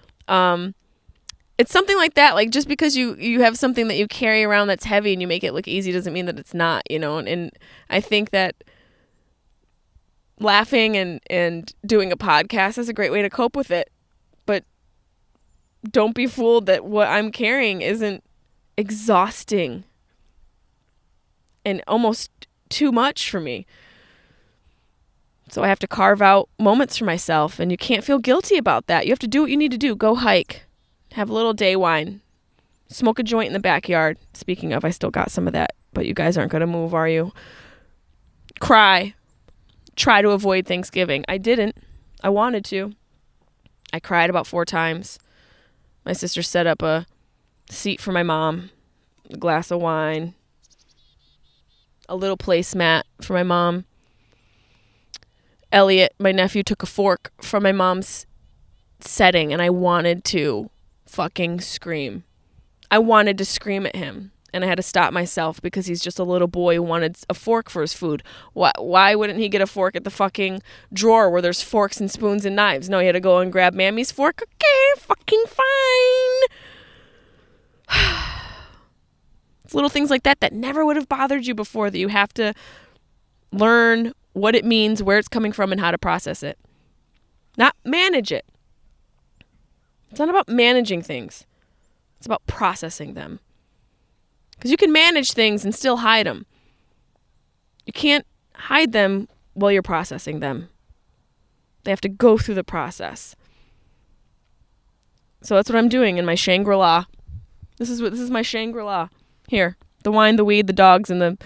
[SPEAKER 1] It's something like that. Like, just because you have something that you carry around that's heavy and you make it look easy doesn't mean that it's not, you know. And I think that laughing and doing a podcast is a great way to cope with it. But don't be fooled that what I'm carrying isn't exhausting and almost too much for me. So I have to carve out moments for myself, and you can't feel guilty about that. You have to do what you need to do. Go hike. Have a little day wine. Smoke a joint in the backyard. Speaking of, I still got some of that, but you guys aren't going to move, are you? Cry. Try to avoid Thanksgiving. I didn't. I wanted to. I cried about 4 times. My sister set up a seat for my mom, a glass of wine, a little placemat for my mom. Elliot, my nephew, took a fork from my mom's setting, and I wanted to fucking scream. I wanted to scream at him. and I had to stop myself because he's just a little boy who wanted a fork for his food. Why wouldn't he get a fork at the fucking drawer where there's forks and spoons and knives? No, he had to go and grab Mammy's fork. Okay, fucking fine. It's little things like that never would have bothered you before, that you have to learn what it means, where it's coming from, and how to process it. Not manage it. It's not about managing things. It's about processing them. Because you can manage things and still hide them. You can't hide them while you're processing them. They have to go through the process. So that's what I'm doing in my Shangri-La. This is my Shangri-La. Here, the wine, the weed, the dogs, and the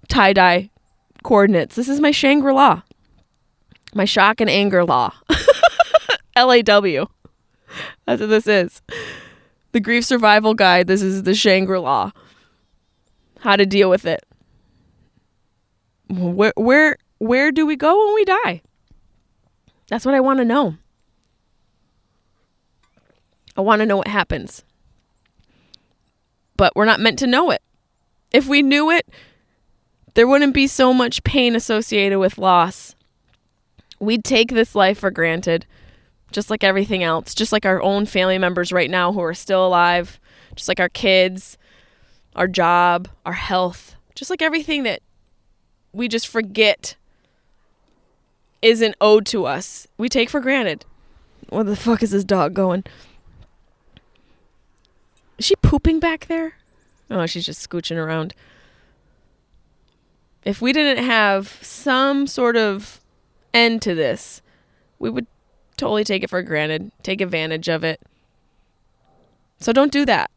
[SPEAKER 1] tie-dye coordinates. This is my Shangri-La. My shock and anger law. LAW. That's what this is. The grief survival guide. This is the Shangri-La. How to deal with it. Where do we go when we die? That's what I want to know. I want to know what happens. But we're not meant to know it. If we knew it, there wouldn't be so much pain associated with loss. We'd take this life for granted, just like everything else, just like our own family members right now who are still alive, just like our kids, our job, our health, just like everything that we just forget isn't owed to us, we take for granted. Where the fuck is this dog going? Is she pooping back there? Oh, she's just scooching around. If we didn't have some sort of end to this, we would totally take it for granted, take advantage of it. So don't do that.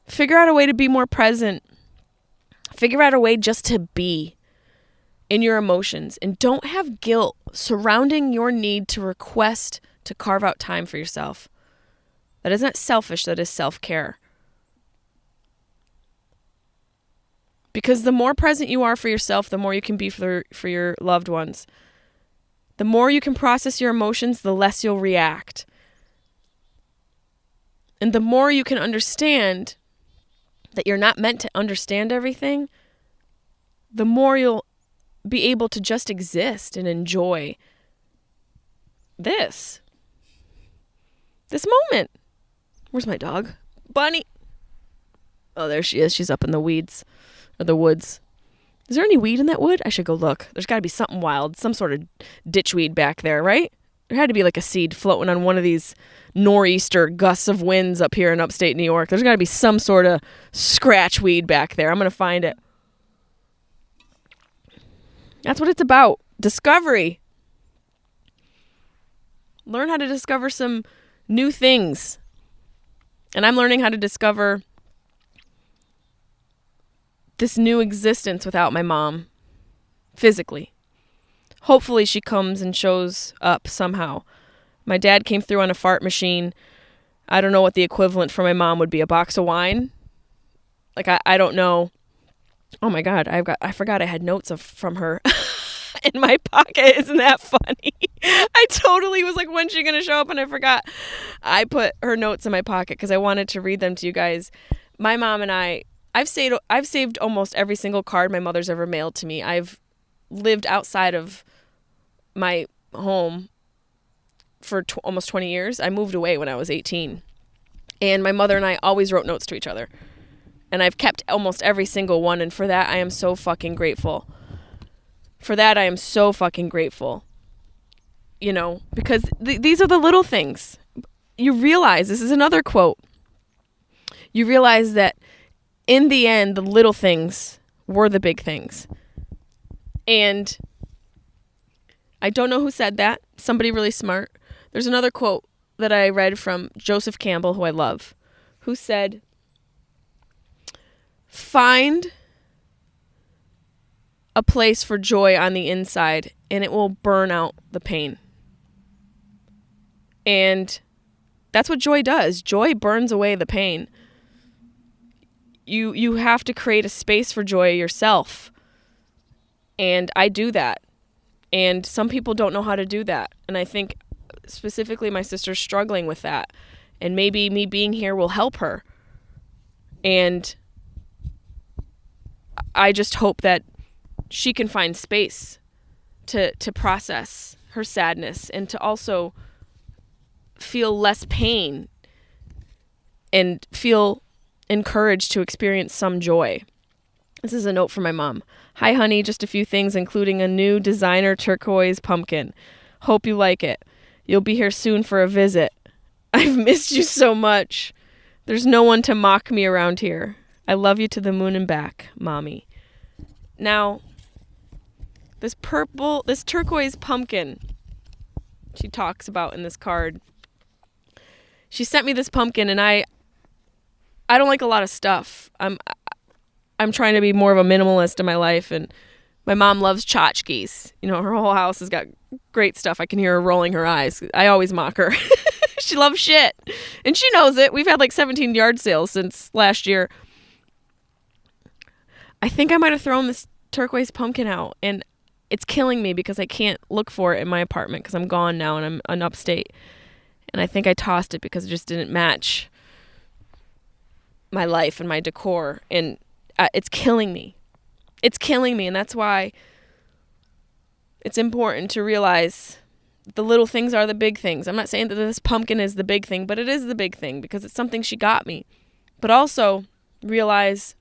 [SPEAKER 1] Figure out a way to be more present. Figure out a way just to be in your emotions, and don't have guilt surrounding your need to request to carve out time for yourself. That is not selfish, that is self-care. Because the more present you are for yourself, the more you can be for your loved ones. The more you can process your emotions, the less you'll react. And the more you can understand that you're not meant to understand everything, the more you'll be able to just exist and enjoy this moment. Where's my dog? Bunny. Oh, there she is. She's up in the weeds, or the woods. Is there any weed in that wood? I should go look. There's got to be something wild, some sort of ditchweed back there, right? There had to be like a seed floating on one of these nor'easter gusts of winds up here in upstate New York. There's got to be some sort of scratch weed back there. I'm going to find it. That's what it's about. Discovery. Learn how to discover some new things. And I'm learning how to discover this new existence without my mom, physically. Hopefully she comes and shows up somehow. My dad came through on a fart machine. I don't know what the equivalent for my mom would be. A box of wine? Like, I don't know. Oh my God, I forgot I had notes from her in my pocket. Isn't that funny? I totally was like, when's she going to show up? And I forgot. I put her notes in my pocket because I wanted to read them to you guys. My mom and I've saved almost every single card my mother's ever mailed to me. I've lived outside of my home for almost 20 years. I moved away when I was 18. And my mother and I always wrote notes to each other. And I've kept almost every single one. And for that, I am so fucking grateful. For that, I am so fucking grateful. You know, because these are the little things. You realize, this is another quote. You realize that in the end, the little things were the big things. And I don't know who said that. Somebody really smart. There's another quote that I read from Joseph Campbell, who I love, who said, find a place for joy on the inside and it will burn out the pain. And that's what joy does. Joy burns away the pain. You have to create a space for joy yourself. And I do that. And some people don't know how to do that. And I think specifically my sister's struggling with that. And maybe me being here will help her. And I just hope that she can find space to process her sadness and to also feel less pain and feel encouraged to experience some joy. This is a note from my mom. Hi, honey. Just a few things, including a new designer turquoise pumpkin. Hope you like it. You'll be here soon for a visit. I've missed you so much. There's no one to mock me around here. I love you to the moon and back, Mommy. Now, this turquoise pumpkin she talks about in this card. She sent me this pumpkin, and I don't like a lot of stuff. I'm trying to be more of a minimalist in my life, and my mom loves tchotchkes. You know, her whole house has got great stuff. I can hear her rolling her eyes. I always mock her. She loves shit, and she knows it. We've had like 17 yard sales since last year. I think I might have thrown this turquoise pumpkin out, and it's killing me because I can't look for it in my apartment because I'm gone now and I'm in upstate. And I think I tossed it because it just didn't match my life and my decor. And it's killing me. It's killing me. And that's why it's important to realize the little things are the big things. I'm not saying that this pumpkin is the big thing, but it is the big thing because it's something she got me. But also realize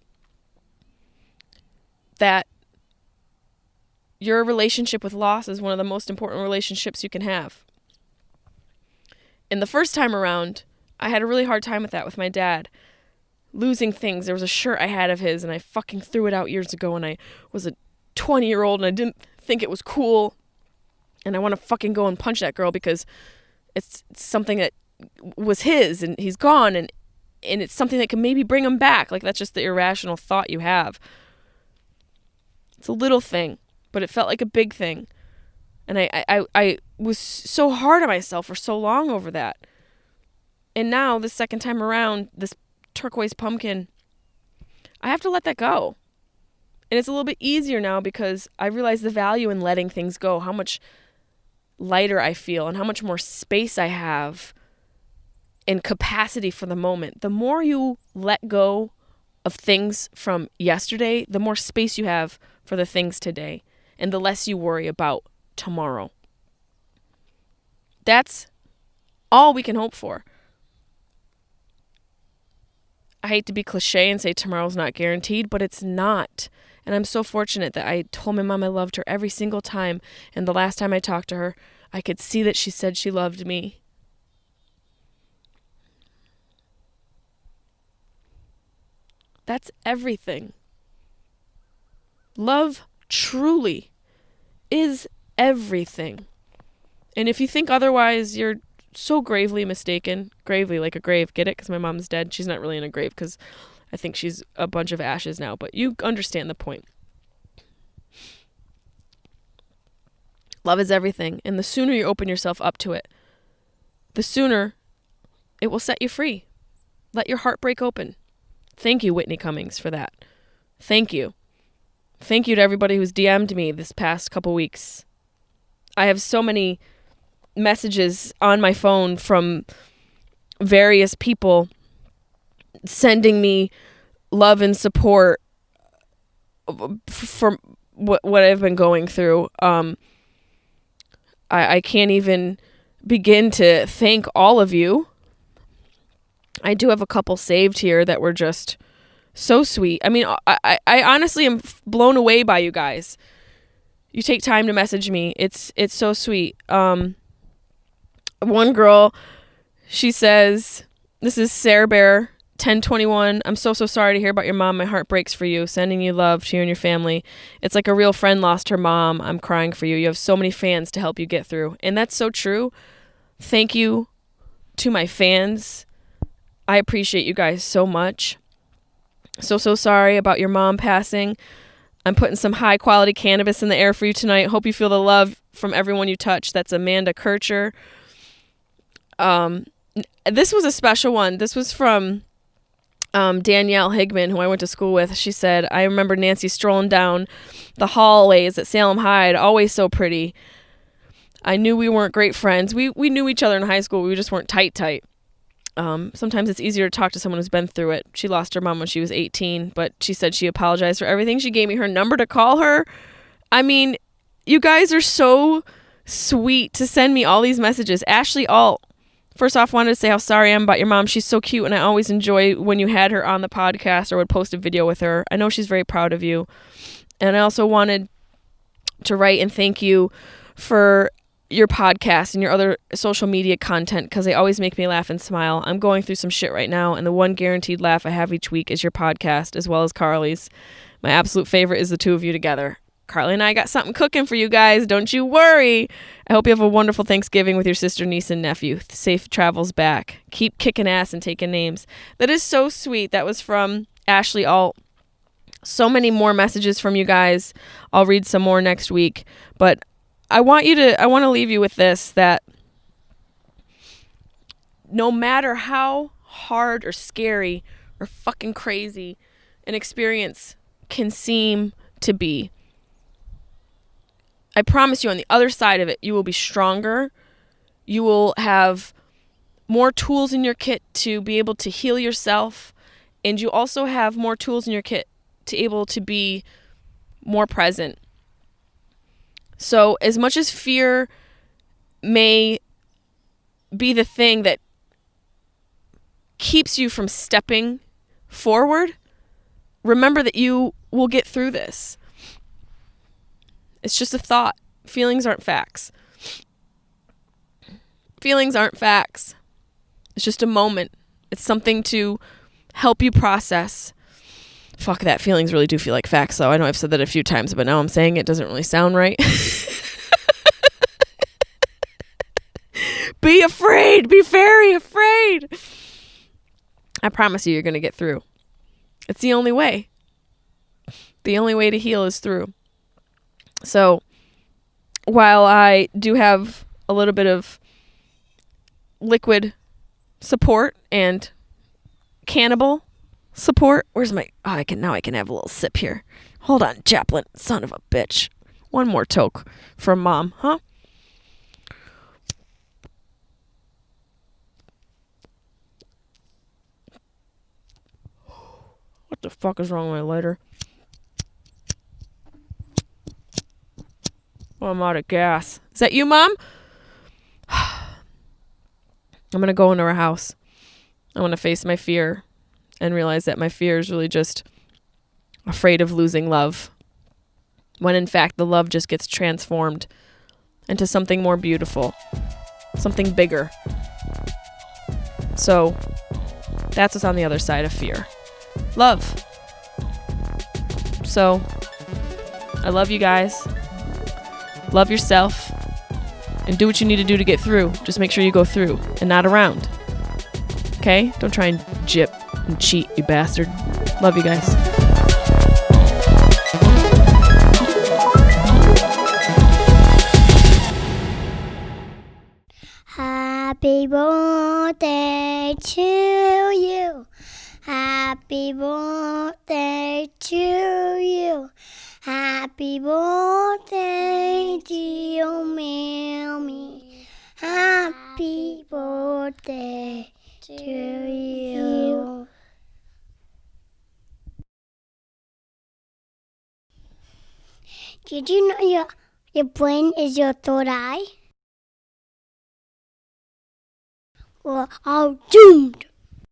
[SPEAKER 1] that your relationship with loss is one of the most important relationships you can have. And the first time around, I had a really hard time with that with my dad. Losing things. There was a shirt I had of his, and I fucking threw it out years ago, and I was a 20-year-old, and I didn't think it was cool. And I want to fucking go and punch that girl because it's something that was his, and he's gone, and it's something that can maybe bring him back. Like, that's just the irrational thought you have. It's a little thing, but it felt like a big thing. And I was so hard on myself for so long over that. And now, the second time around, this turquoise pumpkin, I have to let that go. And it's a little bit easier now because I realize the value in letting things go, how much lighter I feel and how much more space I have and capacity for the moment. The more you let go of things from yesterday, the more space you have for the things today and the less you worry about tomorrow. That's all we can hope for. I hate to be cliche and say tomorrow's not guaranteed, but it's not. And I'm so fortunate that I told my mom I loved her every single time. And the last time I talked to her, I could see that she said she loved me. That's everything. Love truly is everything. And if you think otherwise, you're so gravely mistaken. Gravely, like a grave. Get it? Because my mom's dead. She's not really in a grave because I think she's a bunch of ashes now. But you understand the point. Love is everything. And the sooner you open yourself up to it, the sooner it will set you free. Let your heart break open. Thank you, Whitney Cummings, for that. Thank you. Thank you to everybody who's DM'd me this past couple weeks. I have so many messages on my phone from various people sending me love and support for what I've been going through. I can't even begin to thank all of you. I do have a couple saved here that were just so sweet. I mean, I honestly am blown away by you guys. You take time to message me. It's so sweet. One girl, she says, this is Sarah Bear, 1021. I'm so sorry to hear about your mom. My heart breaks for you. Sending you love to you and your family. It's like a real friend lost her mom. I'm crying for you. You have so many fans to help you get through. And that's so true. Thank you to my fans. I appreciate you guys so much. So sorry about your mom passing. I'm putting some high quality cannabis in the air for you tonight. Hope you feel the love from everyone you touch. That's Amanda Kircher. This was a special one. This was from Danielle Higman, who I went to school with. She said, I remember Nancy strolling down the hallways at Salem High, always so pretty. I knew we weren't great friends. We knew each other in high school. We just weren't tight. Sometimes it's easier to talk to someone who's been through it. She lost her mom when she was 18, but she said she apologized for everything. She gave me her number to call her. I mean, you guys are so sweet to send me all these messages. Ashley Alt, first off, wanted to say how sorry I am about your mom. She's so cute, and I always enjoy when you had her on the podcast or would post a video with her. I know she's very proud of you. And I also wanted to write and thank you for your podcast and your other social media content, because they always make me laugh and smile. I'm going through some shit right now, and the one guaranteed laugh I have each week is your podcast, as well as Carly's. My absolute favorite is the two of you together. Carly and I got something cooking for you guys. Don't you worry. I hope you have a wonderful Thanksgiving with your sister, niece, and nephew. Safe travels back. Keep kicking ass and taking names. That is so sweet. That was from Ashley Alt. So many more messages from you guys. I'll read some more next week. But I want to leave you with this, that no matter how hard or scary or fucking crazy an experience can seem to be, I promise you, on the other side of it, you will be stronger. You will have more tools in your kit to be able to heal yourself. And you also have more tools in your kit to be able to be more present. So as much as fear may be the thing that keeps you from stepping forward, remember that you will get through this. It's just a thought. Feelings aren't facts. Feelings aren't facts. It's just a moment. It's something to help you process. Fuck that. Feelings really do feel like facts, though. I know I've said that a few times, but now I'm saying it doesn't really sound right. Be afraid. Be very afraid. I promise you're going to get through. It's the only way. The only way to heal is through. So, while I do have a little bit of liquid support and cannibal support, where's my... Oh, I can have a little sip here. Hold on, Chaplain, son of a bitch. One more toke from Mom, huh? What the fuck is wrong with my lighter? Oh, I'm out of gas. Is that you, Mom? I'm going to go into her house. I want to face my fear and realize that my fear is really just afraid of losing love, when in fact the love just gets transformed into something more beautiful, something bigger. So that's what's on the other side of fear. Love. So I love you guys. Love yourself. And do what you need to do to get through. Just make sure you go through and not around. Okay? Don't try and jip and cheat, you bastard. Love you guys.
[SPEAKER 2] Happy birthday to you. Happy birthday to you. Happy birthday, dear Mammy. Happy birthday to you. Did you know your brain is your third eye? We're all doomed.